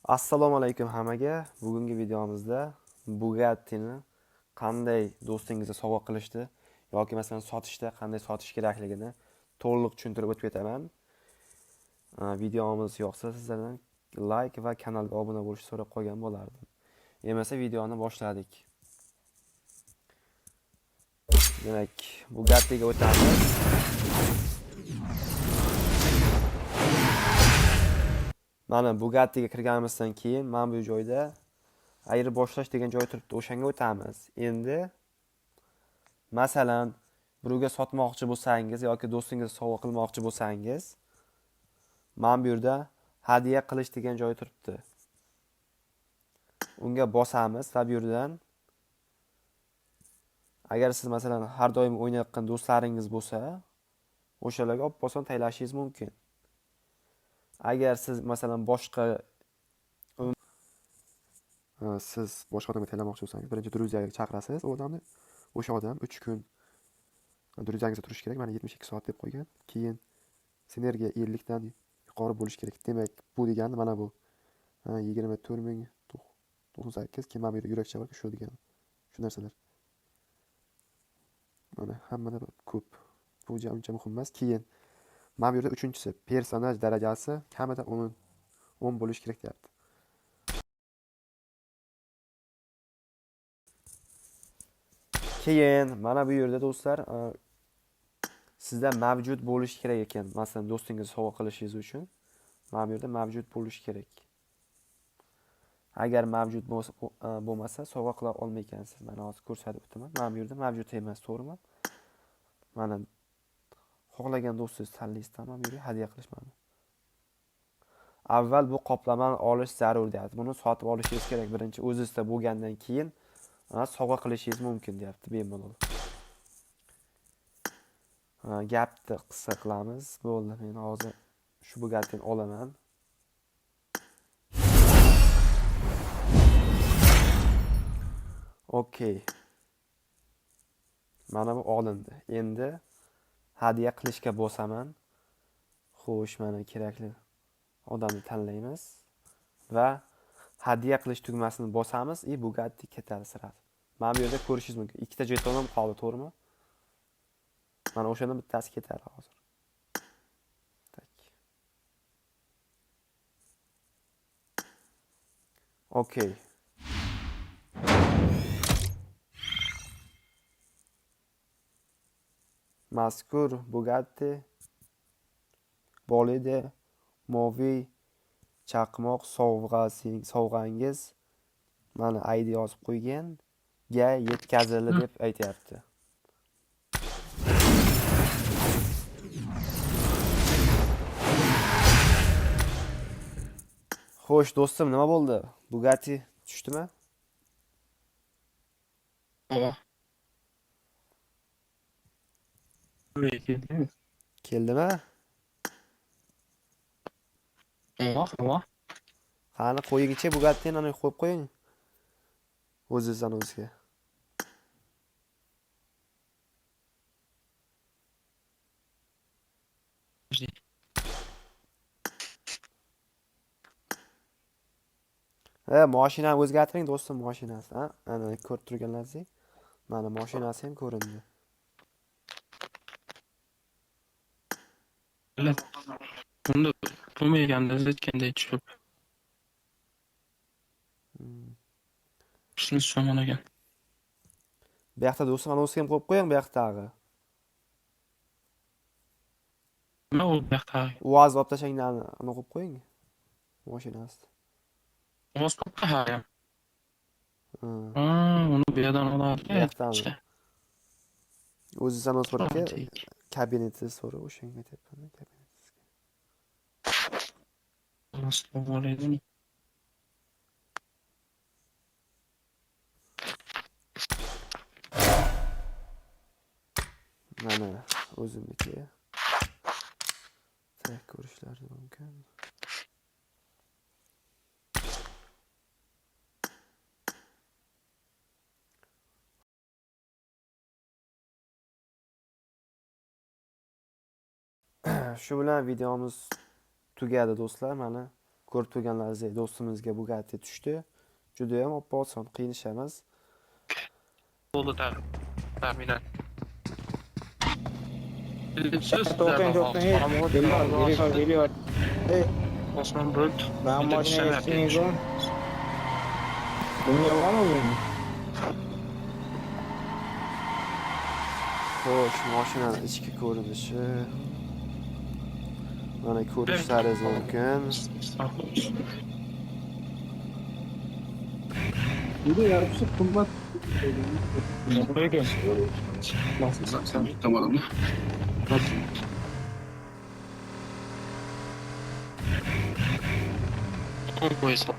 Assalomu alaykum hammaga. Bugungi videomizda Bugatti'ni qanday do'stingizga sovg'a qilishni yoki masalan sotishda qanday sotish kerakligini to'liq tushuntirib o'tib ketaman. Videomiz yoqsa sizlardan like va kanalga obuna bo'lishni so'rab qolgan bo'lardim. Emasam videoni boshladik. Demak, Bugatti'ga o'tamiz. Mana Bugatti'ga kirganimizdan keyin mana bu joyda ayirib boshlash degan joy turibdi. O'shanga o'tamiz. Endi masalan, birovga sotmoqchi bo'lsangiz yoki do'stingizga sovg'a qilmoqchi bo'lsangiz, mana bu yerda hadya qilish degan joy turibdi. Unga bosamiz va bu yerdan agar siz masalan har doim o'ynayotgan do'stlaringiz bo'lsa, o'shalarga oson taylashingiz mumkin. Agar siz masalan siz boshqa odamga taylamoqchi bo'lsangiz, birinchi druziyaga chaqirasiz, u odamni o'sha odam 3 kun druziyangizda turishi kerak. Mana 72 soat deb qo'ygan. Keyin sinergiya 50 dan yuqori bo'lishi kerak. Demak, bu degani mana bu 24,98 keyin mana bu yurakcha bor, shu degani. Shu narsalar. Mana hammada ko'p. Bu uncha muhim emas. Keyin mana bu yerda 3-inchisi personaj darajasi kamida 10 bo'lishi kerak deyapti. Keyin mana bu yerda do'stlar sizda mavjud bo'lishi kerak ekan. Masalan, do'stingizga sovg'a qilishingiz uchun mana bu yerda mavjud bo'lishi kerak. Agar mavjud bo'lmasa sovg'a qila olmaysiz. Mana hozir ko'rsatib o'taman. Mana bu yerda mavjud emas, to'g'rimi? Mana xohlagan do'stingiz tanlaysiz, mana bu yerga hadya qilish mana. Avval bu qoplamani olish zarur deyapti. Buni sotib olishingiz kerak birinchi o'zingizda bo'lgandan keyin sovg'a qilishingiz mumkin deyapti bemalol. Gapni qisqa qilamiz. Bo'ldi, men hozir shu Bugatti'ni olaman. Okey. Mana bu olindi. Endi hadya qilishga bosaman. Xo'sh, mana kerakli odamni tanlaymiz va hadya qilish tugmasini bosamiz. Bugatti ketadi sirasi. Mana bu yerda ko'rishingiz mumkin. Ikkita jetonim qoldi, to'g'rimi? Mana o'shadan bittasi ketadi hozir. Tak. Okey. Mazkur Bugatti bolide moviy chaqmoq sovg'angiz mana ID yozib qo'ygan ga yetkazildi deb aytayapti. Xo'sh, do'stim, nima bo'ldi? Bugatti tushdimi? Keldimi? Qani qo'yigicha Bugatti'ni ana qo'yib qo'ying. O'zingizdan o'zingizga. Mashinani o'zgartiring do'stim, mashinasi, Ana ko'rib turganlaringizdek. Mana mashinasi ham ko'rindi. Bunda bo'lmaganda aytganday tushib. Shuni so'man ekan. Bu yoqda do'stim, ana o'zga ham qo'yib qo'ying bu yoqdagi. Nima u bu yoqda? Uvoz olib tashangdan ana qo'yib qo'ying. Mashinasi. Ovoz ko'pqa ha. Ha, Uni bu yerdan bu olarkan. yoqdami? O'zingizdan o'z so'raka kabineti so'ra o'shanga aytyapman, kabinetingizga. Nasıl bo'laydi? Mana o'zimniki. Tak ko'rishlaringiz mumkin. Shu bilan videomiz tugadi do'stlar. Mana Ko'rib turganlaringizdek do'stimizga Bugatti tushdi. Juda ham oson, qiyin ish emas. Bo'ldi taxminan. Geliyor. Hey, Osmon bulut. ben makineye geçtiğiniz zaman bunu yapamaz mıyım? Xo'sh, mashinani ichki ko'rinishi. Mana ko'rishlaringiz mumkin. Bir de yarısı kumbat. Sen tutamadın mı? Koysa.